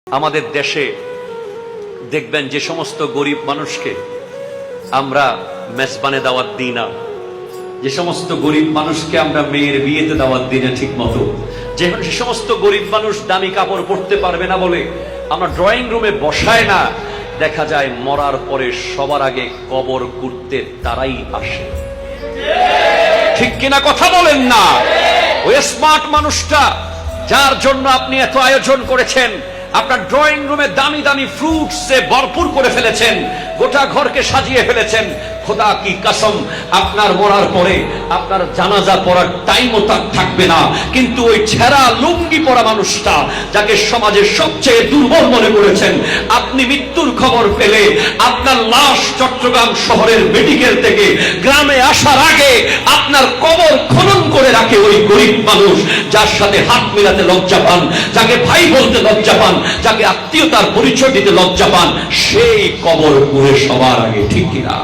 আমাদের দেশে দেখবেন যে সমস্ত গরিব মানুষকে আমরা মেজবানে দাওয়াত দিই না, যে সমস্ত গরিব মানুষকে আমরা মেয়ের বিয়েতে দাওয়াত দিই না ঠিক মতো, যে সমস্ত গরিব মানুষ দামি কাপড় পরতে পারবে না বলে আমরা ড্রয়িং রুমে বসায় না, দেখা যায় মরার পরে সবার আগে কবর করতে তারাই আসে। ঠিক কিনা কথা বলেন না? ওই স্মার্ট মানুষটা যার জন্য আপনি এত আয়োজন করেছেন, আপনার ড্রয়িং রুমে দামি দামি ফ্রুটসে ভরপুর করে ফেলেছেন, গোটা ঘরকে সাজিয়ে ফেলেছেন, খোদা কি কসম আপনার মরার পরে আপনার জানাজা পড়ার টাইমও তার থাকবে না। কিন্তু ওই ছেঁড়া লুঙ্গি পরা মানুষটা, যাকে সমাজের সবচেয়ে দুর্বল মনে করেছেন, আপনি মৃত্যুর খবর পেলে আপনার লাশ চট্টগ্রাম শহরের মেডিকেল থেকে গ্রামে আসার আগে আপনার কবর খনন করে রাখে ওই গরিব মানুষ, যার সাথে হাত মেলাতে লজ্জা পান, যাকে ভাই বলতে লজ্জা পান, যাকে আত্মীয়তার পরিচয় দিতে লজ্জা পান, সেই কবর পুরে সবার আগে। ঠিক কিনা?